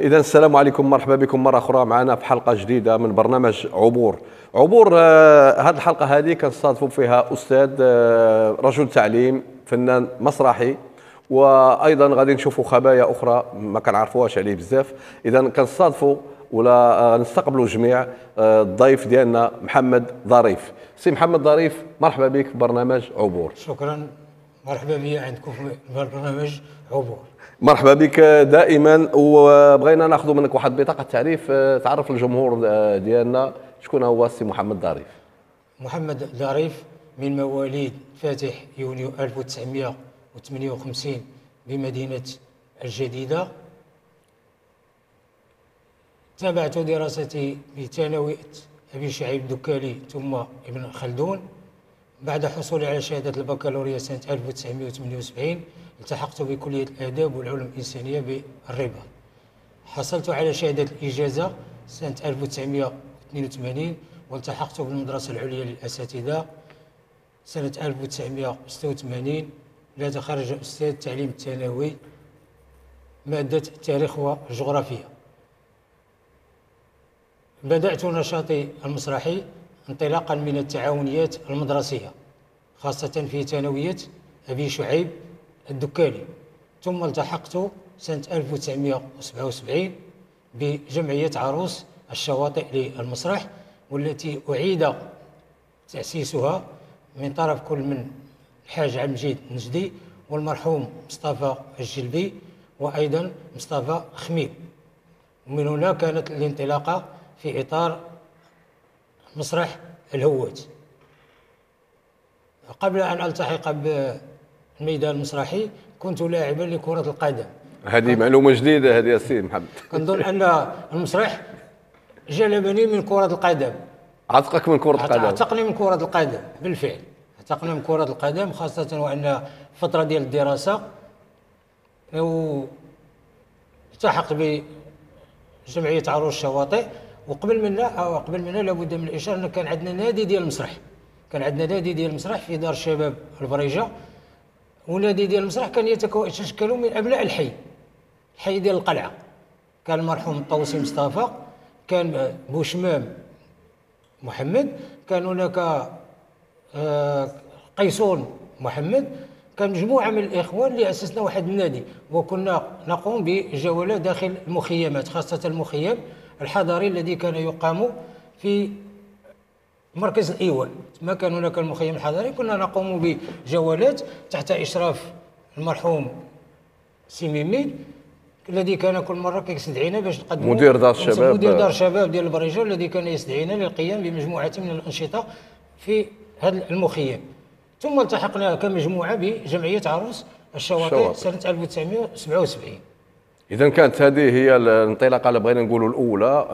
إذا السلام عليكم، مرحبا بكم مرة أخرى معنا في حلقة جديدة من برنامج عبور. هذه الحلقة هذه كنستضيفوا فيها أستاذ رجل تعليم، فنان مسرحي، وأيضا غادي نشوفوا خبايا أخرى ما كنعرفوهاش عليه بزاف. إذا كنستضيفوا ولا نستقبلوا جميع الضيف ديالنا محمد ظريف. سي محمد ظريف، مرحبا بك في برنامج عبور. شكرا، مرحبا بي عندكم في البرنامج عبور. مرحبا بك دائما، وبغينا ناخذ منك واحد بطاقه تعريف، تعرف الجمهور ديالنا شكون هو السي محمد ظريف. محمد ظريف من مواليد فاتح يونيو 1958 بمدينة الجديدة. تابعت دراستي بثانوية أبي شعيب الدكالي ثم ابن خلدون. بعد حصولي على شهادة البكالوريا سنة 1978 التحقت بكلية الآداب والعلوم الإنسانية بالرباط. حصلت على شهادة الإجازة سنة 1982 والتحقت بالمدرسة العليا للأساتذة سنة 1986. لا تخرج أستاذ التعليم الثانوي مادة التاريخ والجغرافيا. بدأت نشاطي المسرحي انطلاقا من التعاونيات المدرسية، خاصة في ثانوية أبي شعيب الدكالي، ثم التحقت سنة 1977 بجمعية عروس الشواطئ للمسرح، والتي أعيد تأسيسها من طرف كل من الحاج عبد المجيد النجدي والمرحوم مصطفى الجلبي وأيضا مصطفى خميل. ومن هنا كانت الانطلاقة في إطار مسرح الهوات. قبل أن ألتحق بالميدان المسرحي كنت لاعبا لكرة القدم. هذه معلومة جديدة هذه يا سي محمد. كنظن أن المسرح جلبني من كرة القدم. عتقك من كرة القدم؟ عتقني من كرة القدم بالفعل، عتقني من كرة القدم، خاصة وأن فترة ديال الدراسة التحقت بجمعية عروس الشواطئ. وقبل منا لابد من الإشارة أن كان عندنا نادي ديال المسرح، في دار الشباب البريجة. ونادي ديال المسرح كان يتشكل من أبناء الحي ديال القلعة. كان المرحوم الطوسي مصطفى، كان بوشمام محمد، كان هناك قيسون محمد، كان مجموعة من الإخوان اللي أسسنا واحد النادي، وكنا نقوم بجولات داخل المخيمات، خاصة المخيم الحضري الذي كان يقام في مركز الإيوان. ما كان هناك المخيم الحضري، كنا نقوم بجولات تحت إشراف المرحوم سيميمي الذي كان كل مرة كيستدعينا باش نقدموا مدير دار الشباب ديال البريجة، الذي كان يستدعينا للقيام بمجموعة من الأنشطة في هذا المخيم. ثم التحقنا كمجموعة بجمعية عروس الشواطئ سنة 1977. إذا كانت هذه هي الانطلاقة اللي بغينا نقولوا الأولى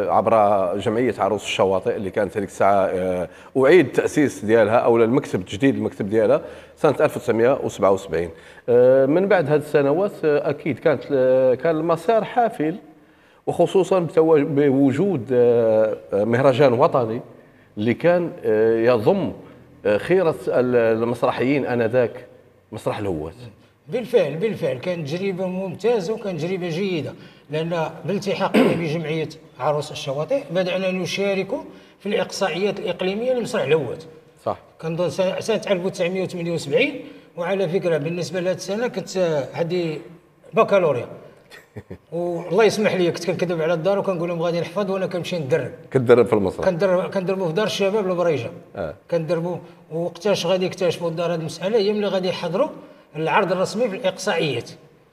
عبر جمعية عروس الشواطئ، اللي كانت هذيك الساعة أعيد التأسيس ديالها أو المكتب ديالها سنة 1977. من بعد هذه السنوات أكيد كان المسار حافل، وخصوصا بوجود مهرجان وطني اللي كان يضم خيرة المسرحيين آنذاك، مسرح الهوات. بالفعل كانت تجربة ممتازة وكانت تجربة جيدة، لأن بالالتحاقنا بجمعية عروس الشواطئ بدأنا نشارك في الإقصائيات الإقليمية لمسرح الهوات. صح. كنظن سنة 1978. وعلى فكرة بالنسبة لهذه السنة كنت عندي بكالوريا والله يسمح لي كنت كنكذب على الدار وكنقول لهم غادي نحفظ وانا كنمشي ندرب. كتدرب في المسرح؟ كندربوا في دار الشباب البريجه. كندربوا. وقتاش غادي يكتشفوا الدار هذه المساله هي ملي غادي يحضروا العرض الرسمي في الاقصائيات.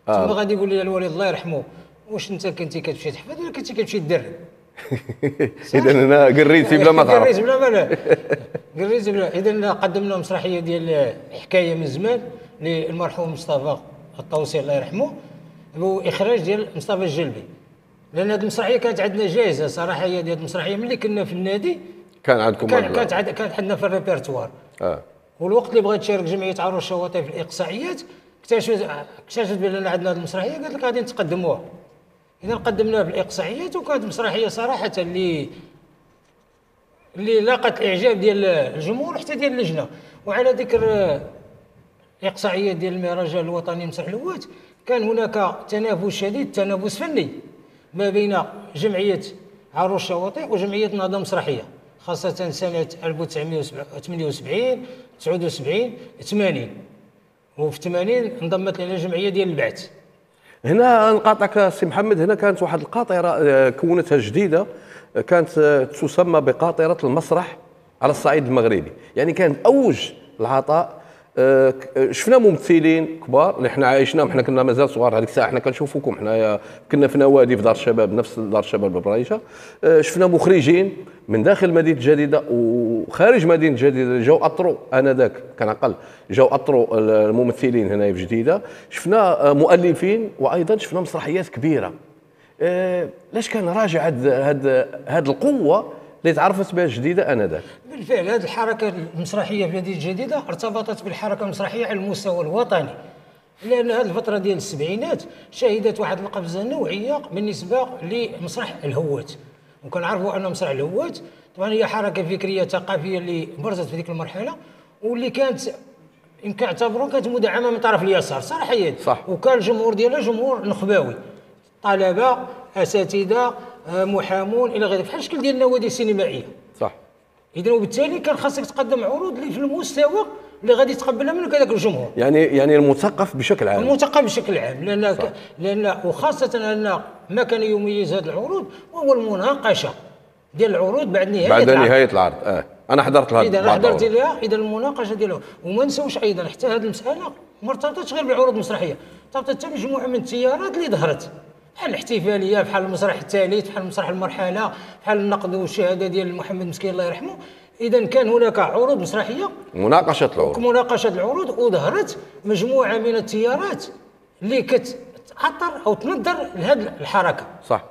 ثم غادي يقول لي الوالد الله يرحمه واش انت كنتي كتمشي تحفظ ولا كنتي كتمشي تدرب؟ اذا انا قريتي بلا ما تعرف. قريتي بلا. اذا قدمنا مسرحيه ديال حكايه من زمان للمرحوم مصطفى الطوسي الله يرحمه، واخراج ديال مصطفى الجلبي. لان هذه المسرحيه كانت عندنا جائزه صراحه. هي هذه المسرحيه ملي كنا في النادي كان عندكم كانت عندنا في الريبرتوار. والوقت اللي بغيت تشارك جمعيه عروس الشواطئ في الاقصائيات اكتشفت بان عندنا هذه المسرحيه، قالت لك غادي نتقدموها. اذا قدمناها في الاقصائيات وكانت مسرحيه صراحه اللي لاقت الاعجاب ديال الجمهور حتى ديال اللجنه. وعلى ذكر الاقصائيات ديال المهرجان الوطني لمسرح الهوات كان هناك تنافس شديد، تنافس فني ما بين جمعيه عروس الشواطئ وجمعيه نهضه مسرحيه، خاصه سنه 1978 79 80. وفي 80 انضمت لنا جمعيه ديال البعث. هنا نقاطعك سي محمد، هنا كانت واحد القاطره كونتها جديده، كانت تسمى بقاطره المسرح على الصعيد المغربي، يعني كانت اوج العطاء. شفنا ممثلين كبار اللي حنا عايشناهم، حنا كنا مازال صغار هذيك الساعه، حنا كنشوفوكم، حنا كنا في نوادي في دار الشباب، نفس دار الشباب ببريشه. شفنا مخرجين من داخل مدينه الجديده وخارج مدينه الجديده جاو اطروا انذاك، كان اقل، جاو اطروا الممثلين هنا في جديده. شفنا مؤلفين وايضا شفنا مسرحيات كبيره. ليش كان راجع هاد القوه اللي تعرفت بها الجديده انذاك؟ بالفعل هذه الحركه المسرحيه في مدينه الجديده ارتبطت بالحركه المسرحيه على المستوى الوطني، لان هذه الفتره ديال السبعينات شهدت واحد القفزه نوعيه بالنسبه لمسرح الهوات. وكنعرفوا ان مسرح الهوات طبعا هي حركه فكريه ثقافيه اللي برزت في ذيك المرحله، واللي كانت يمكن اعتبروها كانت مدعمه من طرف اليسار صراحه. صح. وكان الجمهور ديالها جمهور نخبوي، طلبه، اساتذه، محامون الى غيره، بحال الشكل ديال النوادي السينمائيه. صح. اذا وبالتالي كان خاصك تقدم عروض اللي في المستوى اللي غادي يتقبلها منك هذاك الجمهور، يعني المثقف بشكل عام. المثقف بشكل عام، لان وخاصه ان ما كان يميز هذه العروض وهو المناقشه ديال العروض بعد نهايه العرض. انا حضرت لها، اذا حضرت لها، اذا المناقشه ديالها. وما نساوش ايضا حتى هذه المساله ما ارتبطتش غير بالعروض المسرحيه، ارتبطت حتى بمجموعه من التيارات اللي ظهرت، بحال الاحتفاليه، بحال المسرح الثالث، بحال مسرح المرحله، بحال النقد والشهاده ديال محمد مسكين الله يرحمه. اذا كان هناك عروض مسرحيه، مناقشه العروض، وظهرت مجموعه من التيارات اللي كتعطر او تنظر لهذه الحركه. صح.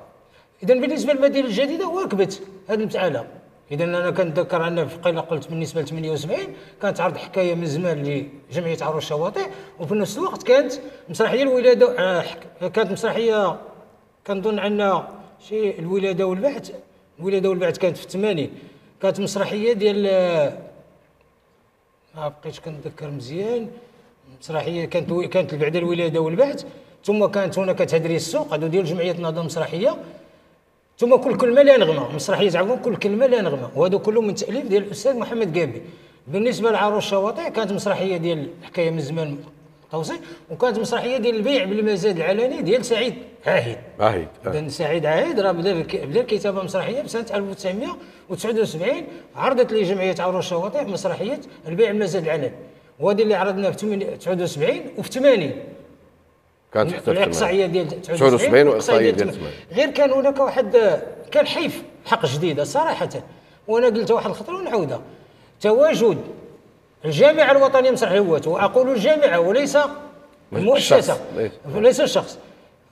اذا بالنسبه للمدينه الجديده واكبت هذه المساله. اذا انا كنتذكر ان قيل قلت بالنسبه ل 78 كانت عرض حكايه من زمان لجمعيه عروس الشواطئ، وفي نفس الوقت كانت مسرحيه الولاده، كانت مسرحيه كنظن عندنا شي الولاده والبعث. الولاده والبعث كانت في 80، كانت مسرحيه ديال ما بقيتش كنتذكر مزيان. مسرحيه كانت بعد الولاده والبعث، ثم كانت هناك تدريس السوق هذو ديال جمعيه نهضه مسرحيه، ثم كل كلمه لا نغمه، مسرحيه عفوا كل كلمه لا نغمه، وهذا كله من تاليف ديال الاستاذ محمد قابي. بالنسبه لعروس الشواطئ كانت مسرحيه ديال الحكايه من زمان توصي، وكانت مسرحيه ديال البيع بالمزاد العلني ديال سعيد عاهد. اذا سعيد عاهد راه بدا الكتابه مسرحيه بسنه 1979، عرضت لي جمعيه عروس الشواطئ مسرحيه البيع بالمزاد العلني، وهذه اللي عرضنا في 79 وفي 80 كانت حتى الاقصائيه ديال 79 والاقصائيه ديال 80. غير كان هناك واحد كان حيف حق جديده صراحه، وانا قلتها واحد الخطره ونعاودها. تواجد الجامعه الوطنيه مسرح الهوات، واقول الجامعه وليس المؤسسه، ليس الشخص،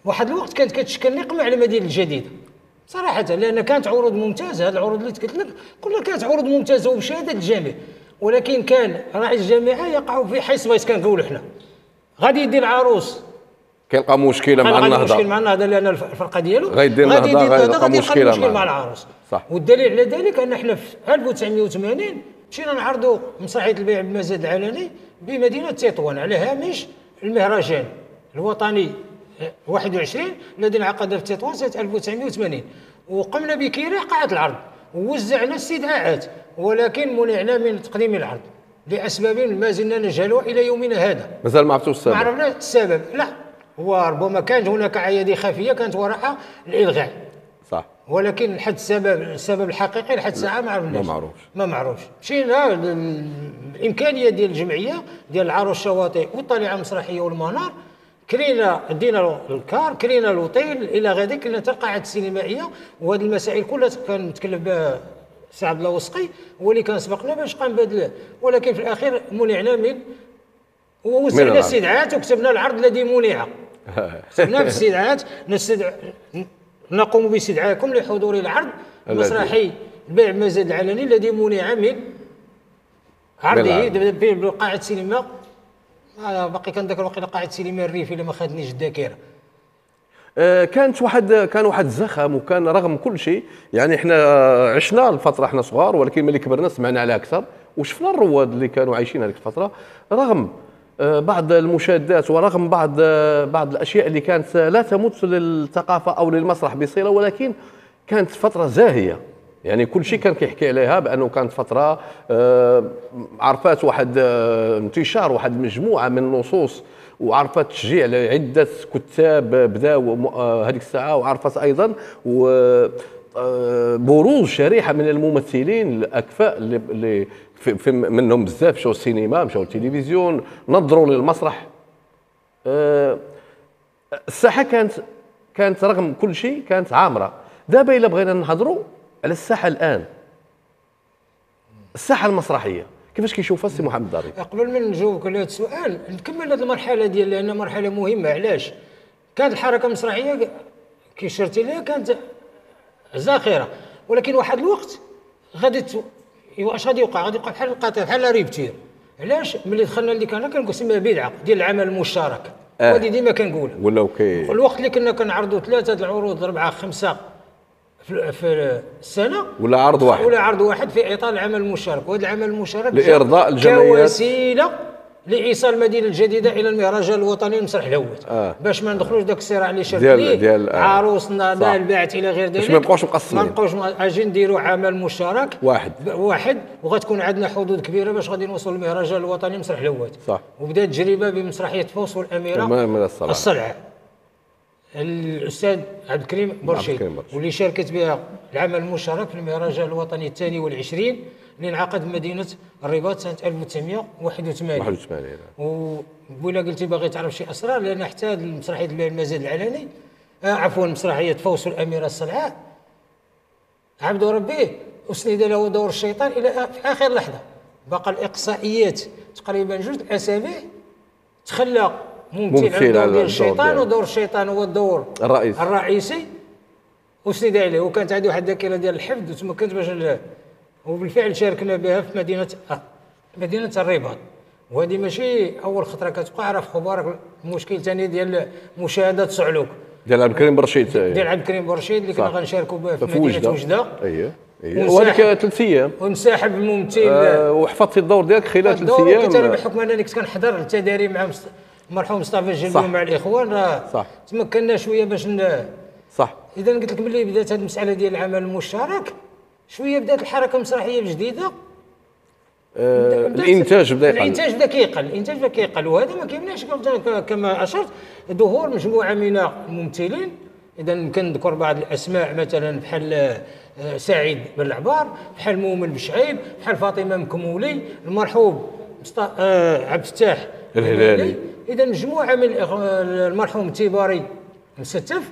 واحد الوقت كانت كتشكل نقمه على المدينه الجديده صراحه، لان كانت عروض ممتازه. هذه العروض اللي قلت لك كلها كانت عروض ممتازه وبشهاده الجميع، ولكن كان راعي الجامعه يقع في حيث بغيت كنقولوا حنا غادي يدير العروس كيلقى مشكله مع النهضه، لان الفرقه ديالو غيدير النهضه غيلقى مشكله مع العروس. صح. والدليل على ذلك ان احنا في 1980 مشينا نعرضوا مسرحيه البيع بالمزاد العلني بمدينه تطوان على هامش المهرجان الوطني 21 الذي انعقد في تطوان سنه 1980، وقمنا بكراء قاعه العرض ووزعنا استدعاءات، ولكن منعنا من تقديم العرض لاسباب ما زلنا نجهلها الى يومنا هذا. مازال ما عرفتوش السبب؟ ما عرفنا السبب، لا، وربما كانت هناك ايادي خفيه كانت وراء الالغاء. صح. ولكن لحد السبب الحقيقي لحد الساعه ما عرفناش، ما معروفش. مشينا الامكانيه ديال الجمعيه ديال العروس الشواطئ والطليعه المسرحيه والمنار، دينا الكار، كرينا الوطيل الى غير ذلك، كرينا حتى القاعات السينمائيه، وهذه المسائل كلها كان متكلف بها السي عبد الله وسقي هو اللي كان سبقنا باش قام بهذا، ولكن في الاخير منعنا من ووزعنا الاستدعاءات وكتبنا العرض الذي منع. كتبنا في الاستدعاءات نقوم باستدعائكم لحضور العرض المسرحي البيع بالمزاد العلني الذي منع من عرضه بقاعه السينما. باقي كنذكر واقيلا قاعه السينما الريف الا ما خادنيش الذاكره. كان واحد الزخم، وكان رغم كل شيء يعني احنا عشنا الفتره احنا صغار، ولكن ملي كبرنا سمعنا عليها اكثر وشفنا الرواد اللي كانوا عايشين هذيك الفتره، رغم بعض المشادات، ورغم بعض الاشياء اللي كانت لا تمت للثقافه او للمسرح بصله، ولكن كانت فتره زاهيه. يعني كل شيء كان كيحكي عليها بانه كانت فتره عرفات واحد انتشار واحد المجموعه من النصوص، وعرفت تشجيع لعده كتاب بداوا هذيك الساعه، وعرفت ايضا بروز شريحه من الممثلين الاكفاء اللي منهم بزاف مشاو السينما، مشاو التلفزيون، نظروا للمسرح. الساحه كانت رغم كل شيء كانت عامره. دابا الا بغينا نهضروا على الساحه الان، الساحه المسرحيه كيفاش كيشوفها السي محمد الضريب؟ قبل ما نجاوبك على هذا السؤال نكمل هذه المرحله ديال، لان مرحله مهمه. علاش؟ كانت الحركه المسرحيه كي شرتي لها كانت زاخره، ولكن واحد الوقت غادي اش غادي يوقع؟ غادي يوقع بحال القطيع، بحال ريبتير. علاش؟ ملي دخلنا اللي كنا كنسميها بدعه ديال العمل المشترك، وهذه ديما كنقولها. ولاو الوقت اللي كنا كنعرضوا 3 العروض 4 5 في السنه، ولا عرض واحد، ولا عرض واحد في اطار العمل المشترك. وهذا العمل المشترك لارضاء الجمعيات كوسيله لايصال المدينه الجديده الى المهرجان الوطني للمسرح الهوت، باش ما ندخلوش داك الصراع اللي شرط ليه عروس نضال باعت الى غير ذلك، باش ما نبقاوش مقسمين، ما نبقاوش اجي نديروا عمل مشترك واحد وغتكون عندنا حدود كبيره باش غادي نوصلوا للمهرجان الوطني للمسرح الهوت. صح. وبدات تجربه بمسرحيه فوس والاميره الصلعه الاستاذ عبد الكريم برشيد، واللي شاركت بها العمل المشترك في المهرجان الوطني الثاني والعشرين اللي انعقد بمدينه الرباط سنه 1981. ولا قلتي باغي تعرف شي اسرار، لان حتى مسرحيه المزاد العلني عفوا مسرحيه فوس الاميره الصلعاء عبد ربيه اسند له دور الشيطان الى في اخر لحظه. بقى الاقصائيات تقريبا 2 اسابيع تخلى ممثل على دور ديال الشيطان، ودور الشيطان هو الدور الرئيسي وسند عليه. وكانت عندي واحد الذاكره ديال الحفظ وتمكنت باش وبالفعل شاركنا بها في مدينه الرباط. وهذه ماشي اول خطره كتبقى. عرف خبارك المشكل ثاني ديال مشاهده صعلوك ديال عبد الكريم برشيد، ديال عبد الكريم برشيد اللي كنا غنشاركوا بها في مدينه وجده. اييه وهذيك 3 ايام ونسحب الممثل وحفظتي الدور ديالك خلال 3 ايام. كنت انا بحكم انني كنت كنحضر التداري مع المرحوم مصطفى الجلبي ومع الاخوان، تمكنا شويه باش صح. اذا قلت لك ملي بدات هذه المساله ديال العمل المشترك شويه بدات الحركه المسرحيه الجديده، الانتاج بدا يقل. الانتاج بدا كيقل وهذا ما كيمنعش كما اشرت ظهور مجموعه من الممثلين. اذا كنذكر بعض الاسماء مثلا بحال سعيد بن العبار، بحال مؤمن بشعيب، بحال فاطمه مكمولي، المرحوم عبد الفتاح الهلالي. اذا مجموعه من المرحوم تيباري مستف،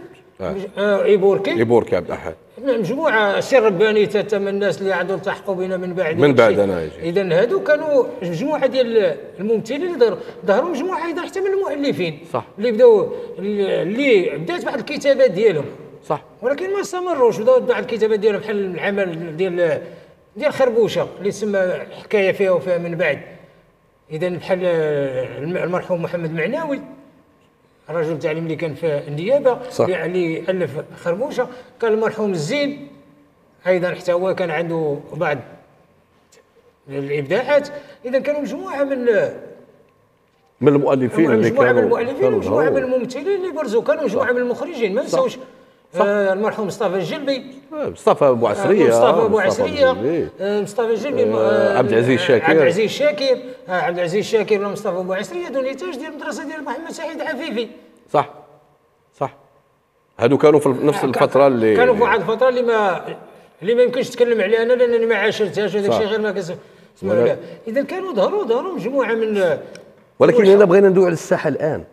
ايبوركي عبد الاحد، مجموعه سي رباني حتى من الناس اللي عندهم التحقوا بنا من بعد انا. اذا هادو كانوا مجموعه ديال الممثلين اللي ظهروا مجموعه ايضا حتى من المؤلفين. صح. اللي بداوا اللي بدات بعض الكتابات ديالهم. صح. ولكن ما استمروش، بداوا بعض الكتابات ديالهم بحال العمل ديال خربوشه اللي تسمى حكايه فيها وفيها من بعد. اذا بحال المرحوم محمد معناوي الرجل التعليم اللي كان في النيابه اللي الف خربوشه، كان المرحوم الزين ايضا حتى هو كان عنده بعض الابداعات. اذا كانوا مجموعه من المؤلفين اللي كانوا مجموعه من الممثلين اللي برزوا، كانوا مجموعه من المخرجين. ما نساوش المرحوم مصطفى الجلبي، مصطفى ابو عسريه، مصطفى الجلبي، عبد العزيز الشاكر ولا مصطفى ابو عسريه، دون نتاج ديال المدرسه ديال محمد سعيد عفيفي. صح. هادو كانوا في نفس الفتره اللي كانوا في واحد الفتره اللي ما يمكنش نتكلم عليها انا لانني ما عاشرتهاش، هذاك الشيء غير ما كنسمعوا. اذا كانوا ظهروا مجموعه من ولكن الا بغينا ندوي على الساحه الان،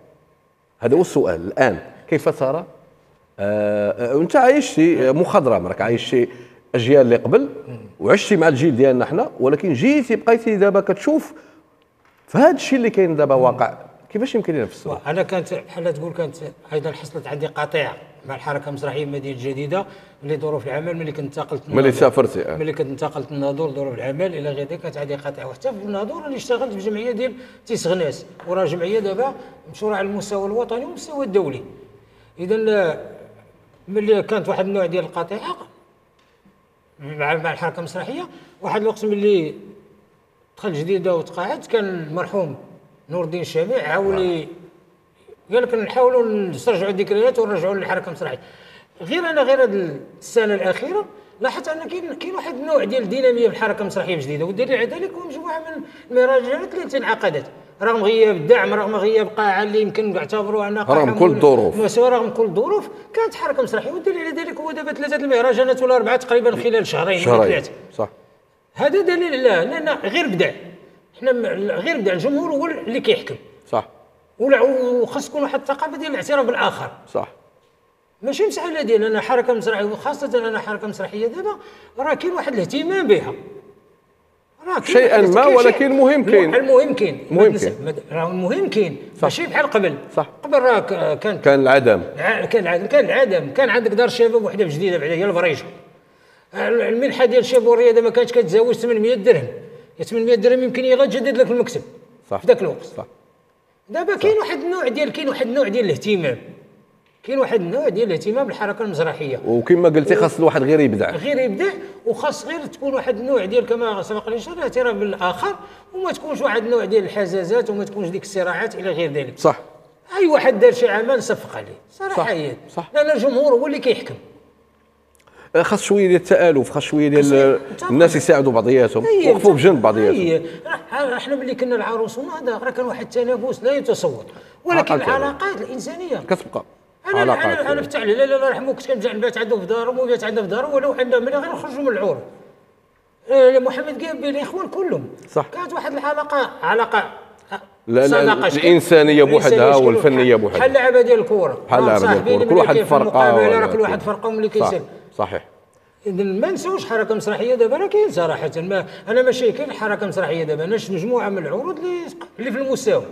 هذا هو السؤال الان، كيف ترى؟ انت عايشتي مخضرم، راك عايشتي اجيال اللي قبل وعشتي مع الجيل ديالنا حنا، ولكن جيتي بقيتي دابا كتشوف في هذا الشيء اللي كاين دابا واقع، كيفاش يمكن ينفسوا؟ انا كانت بحال تقول كانت ايضا حصلت عندي قطيع مع الحركه المسرحيه المدينه الجديده لظروف العمل. ملي كنت انتقلت ملي سافرتي ملي كنت انتقلت للناظور لظروف العمل الى غير ذلك، كانت عندي قطيع. وحتى في الناظور اللي اشتغلت في جمعيه ديال تيسغناس، وراه جمعيه دابا مشروع على المستوى الوطني والمستوى الدولي. اذا ملي كانت واحد النوع ديال القطيعه مع الحركه المسرحيه، واحد الوقت ملي دخل جديده وتقاعدت، كان المرحوم نور الدين الشامع حاول قال لك نحاولوا نسترجعوا الذكريات ونرجعوا للحركه المسرحيه. غير هذه السنه الاخيره لاحظت ان كاين واحد النوع ديال الديناميه في الحركه المسرحيه الجديده، والدليل على ذلك هو مجموعه من المهرجانات اللي انعقدت رغم غياب الدعم، رغم غياب قاعه اللي يمكن نعتبروا انها رغم كل الظروف، رغم كل الظروف كانت حركه مسرحيه. والدليل على ذلك هو دابا 3 المهرجانات ولا 4 تقريبا خلال شهرين ولا 3. صح، هذا دليل لا لان غير بدع، حنا غير بدع، الجمهور هو اللي كيحكم. صح، وخاص تكون واحد الثقافه ديال الاعتراف بالاخر. صح، ماشي مساله ديال انا حركه مسرحيه، وخاصه انا حركه مسرحيه دابا راه كاين واحد الاهتمام بها شيئا ما، ولكن المهم كاين، المهم كاين، راه المهم كاين ماشي بحال قبل. صح، قبل راه كان العدم، كان عندك دار شباب وحده جديده بعدا هي الفريجه. المنحه ديال الشباب والرياضه ما كانتش كتزاوج 800 درهم، 800 درهم يمكن يلا تجدد لك المكتب في ذاك الوقت. صح. دابا كاين واحد النوع ديال الاهتمام، كاين واحد النوع ديال الاهتمام بالحركه المسرحيه، وكما قلتي خاص الواحد غير يبدع، وخاص غير تكون واحد النوع ديال كما سبق الاشاره الاعتراف بالاخر، وما تكونش واحد النوع ديال الحزازات وما تكونش ديك الصراعات الى غير ذلك. صح، اي واحد دار شي عمل نصفق عليه صراحه. صح. لان الجمهور هو اللي كيحكم. خاص شويه ديال التآلف، خاص شويه ديال الناس يساعدوا بعضياتهم، وقفوا بجنب بعضياتهم. احنا ملي كنا العروسون هذا راه كان واحد التنافس لا يتصور، ولكن العلاقات الانسانيه كتبقى. انا في التعليل الله يرحمه كنت كنرجع نبات عنده في دارهم وبات عنده في دارهم، ولو حنا ملي غير نخرجوا من العور محمد قال بالاخوان كلهم. صح. كانت واحد علاقه لا الانسانيه بوحدها والفنيه بوحدها، بحال اللعبه ديال الكره، بحال اللعبه ديال الكره، كل واحد في فرقه، راه كل واحد فرقه ملي كيسال. صحيح. اذا ما نساوش حركه مسرحيه دابا راه كاين صراحه. انا ماشي كاين حركه مسرحيه دابا، انا شفت مجموعه من العروض اللي في المستوى.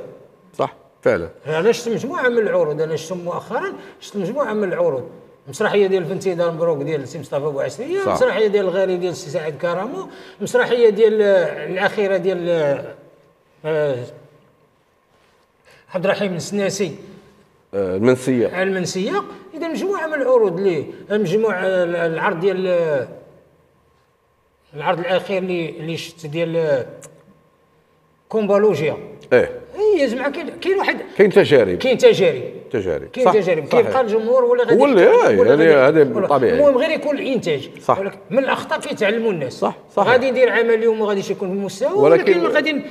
صح فعلا. انا شفت مجموعه من العروض، انا شفت مؤخرا مجموعه من العروض، مسرحيه ديال فنتي دار مبروك ديال السي مصطفى بوعسريه، مسرحيه ديال الغاري ديال السي سعيد كرامو، مسرحيه ديال الاخيره ديال عبد الرحيم السناسي المنسيه. اذا مجموعه من العروض اللي العرض الاخير اللي شفت ديال كومبالوجيا. هي جماعه كاين تجارب كيبقى الجمهور ولا غادي هو اللي هذا طبيعي. المهم غير يكون الانتاج. من الاخطاء كيتعلموا الناس. صح. غادي ندير عمل اليوم ما غاديش يكون في المستوى، ولكن غادي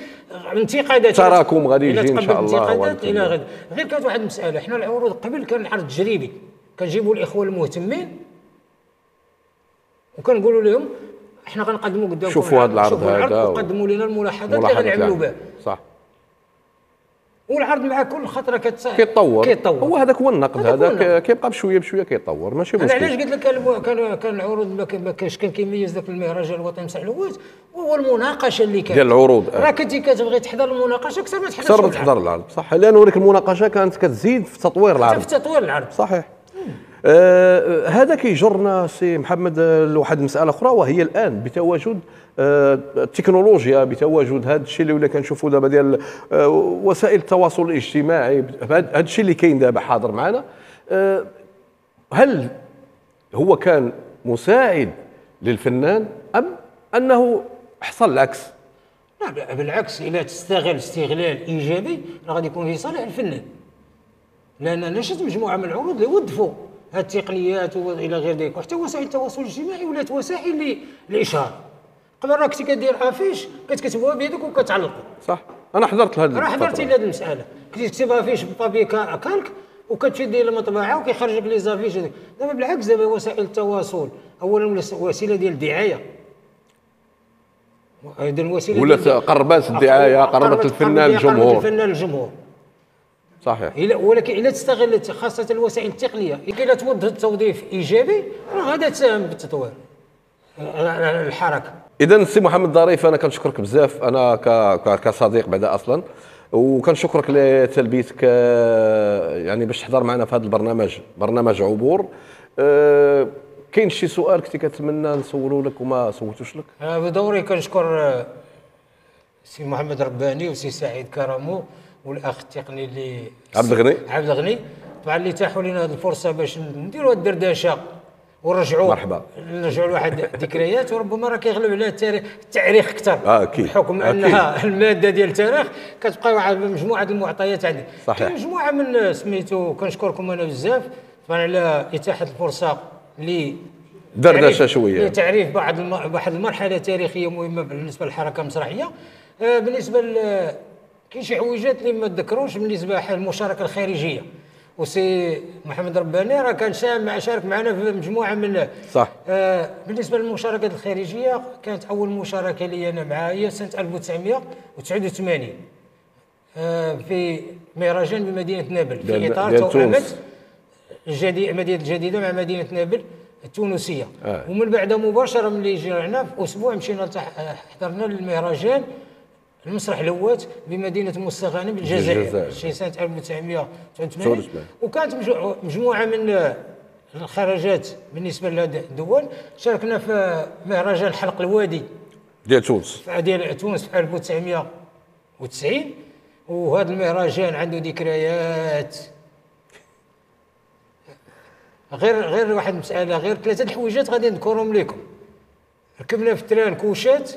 انتقادات تراكم غادي يجي ان شاء الله. الى غد غير كانت واحد المساله، حنا العروض قبل كان العرض تجريبي، كنجيبوا الاخوه المهتمين وكنقولوا لهم احنا غنقدموا قدامكم، شوفوا هذا العرض هذا وقدموا لنا الملاحظات اللي غنعملوا بها. صح. والعرض مع كل خطره كيتطور. هو هذاك هو النقد، هذا كيبقى بشويه كيتطور، ماشي مشكل. انا علاش قلت لك كان العروض ما كانش كان كيميز ذاك المهرجان الوطني مسرح الهوات هو المناقشه اللي كانت ديال العروض. راه كنتي كتبغي تحضر المناقشه اكثر ما تحضر العرض. صح، لان وريك المناقشه كانت كتزيد في تطوير العرض. صحيح. هذا كيجرنا سي محمد لواحد المساله اخرى، وهي الان بتواجد التكنولوجيا، بتواجد هذا الشيء اللي ولا كنشوفوا دابا ديال وسائل التواصل الاجتماعي، هذا الشيء اللي كاين دابا حاضر معنا، هل هو كان مساعد للفنان ام انه حصل العكس؟ لا بالعكس، الا تستغل استغلال ايجابي راه غادي يكون في صالح الفنان، لان انا شفت مجموعه من العروض اللي وظفوا هذه التقنيات والى غير ذلك، وحتى وسائل التواصل الاجتماعي ولات وسائل للاشهار. قبل راه كنتي كدير افيش كتكتبوها بيدك وكتعلقوا. صح، انا حضرت لهذه حضرتي لهذه المساله، كنتي تكتب افيش بابي كالك وكتمشي دير للمطبعه وكيخرج لك لي زافيش. دابا بالعكس، دابا وسائل التواصل اولا وسيله ديال الدعايه، ايضا وسيله ولات قربات الدعايه، قربت الفنان للجمهور. صحيح. ولكن الا تستغلت خاصه الوسائل التقنيه، الا توظف توظيف ايجابي راه غادا تساهم بالتطوير الحركه. اذا سي محمد ظريف، انا كنشكرك بزاف، انا كصديق بعدا اصلا، وكنشكرك لتلبيتك يعني باش تحضر معنا في هذا برنامج عبور. كاين شي سؤال كنتي كتمنى نسولو لك وما سولتوش لك؟ بدوري كنشكر سي محمد رباني وسي سعيد كرامو والاخ التقني اللي عبد الغني طبعا اللي تاحوا لنا هذه الفرصه باش نديروا هذه الدردشه ونرجعوا مرحبا. نرجعوا لواحد الذكريات، وربما راه كيغلب على التاريخ اكثر. اكيد بحكم أكيد. انها الماده ديال التاريخ كتبقى واحد مجموعه المعطيات عندي. صحيح. كاين مجموعه من سميتو، كنشكركم انا بزاف طبعا على اتاحه الفرصه دردشه شويه لتعريف بعض المرحله التاريخيه مهمه بالنسبه للحركه المسرحيه. بالنسبه كاين شي حويجات اللي ما تذكروش بالنسبه للمشاركه الخارجيه، وسي محمد رباني راه كان شارك معنا في مجموعه من صح. بالنسبه للمشاركات الخارجيه، كانت اول مشاركه لي انا معها هي سنه 1989 في مهرجان بمدينه نابل في اطار توأمة مدينه الجديده مع مدينه نابل التونسيه. ومن بعد مباشره ملي جينا في اسبوع مشينا حضرنا المهرجان المسرح لوات بمدينه مستغانم بالجزائر شي سنه 1989. وكانت مجموعه من الخرجات بالنسبه لهذه الدول. شاركنا في مهرجان حلق الوادي ديال تونس في 1990. وهذا المهرجان عنده ذكريات غير واحد المساله، غير 3 الحويجات غادي نذكرهم لكم. ركبنا في التران كوشات،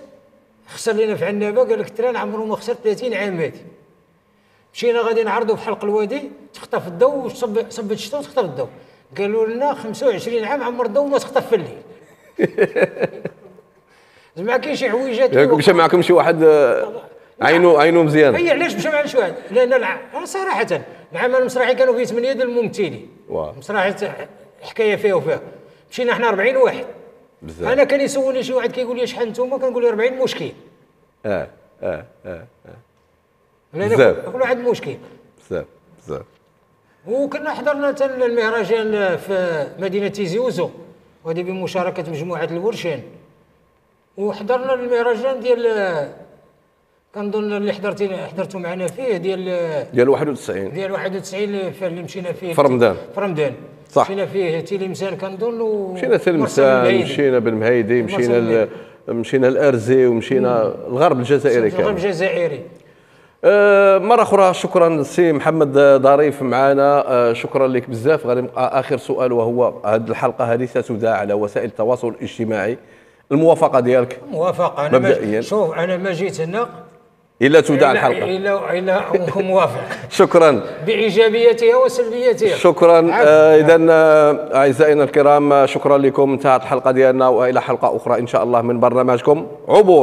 خسر لنا في عنابه، قال لك التران عمره ما خسر 30 عام هادي. مشينا غادي نعرضوا في حلق الوادي، تخطف الضوء صبت الشتاء وتخطف الضوء. قالوا لنا 25 عام عمر الضوء ما تخطف في الليل. زعما كاين شي حويجات مشى معكم شي واحد عينو مزيان. هي علاش مشى معنا شي واحد؟ لان صراحه العمل المسرحي كانوا فيه 8 ديال الممثلين. مسرحيه حكايه فيها وفيها. مشينا حنا 40 واحد بزاف. انا كان يسولني شي واحد كيقول لي شحال نتوما، كنقول له 40 مشكل. بزاف كل واحد مشكل بزاف. وكنا حضرنا حتى المهرجان في مدينه تيزي وزو، وهذه بمشاركه مجموعه الورشان. وحضرنا المهرجان ديال كنظن اللي حضرتوا معنا فيه ديال 91 اللي مشينا فيه في رمضان صح. مشينا فيه تيلمسان كنظن، مشينا تلمسان، مشينا بالمهيدي، مشينا الارزي، ومشينا الغرب الجزائري. الغرب الجزائري. مرة أخرى شكرا سي محمد ظريف معنا، شكرا لك بزاف. غادي نبقى آخر سؤال، وهو هذه الحلقة هذه ستذاع على وسائل التواصل الاجتماعي، الموافقة ديالك؟ موافقة. مبدئيا شوف أنا ما جيت هنا إلا تذاع الحلقة إلا موافق. شكرا بإيجابياتها وسلبياتها. شكرا. إذا أعزائنا الكرام، شكرا لكم. انتهت الحلقة ديالنا، وإلى حلقة أخرى إن شاء الله من برنامجكم عبور.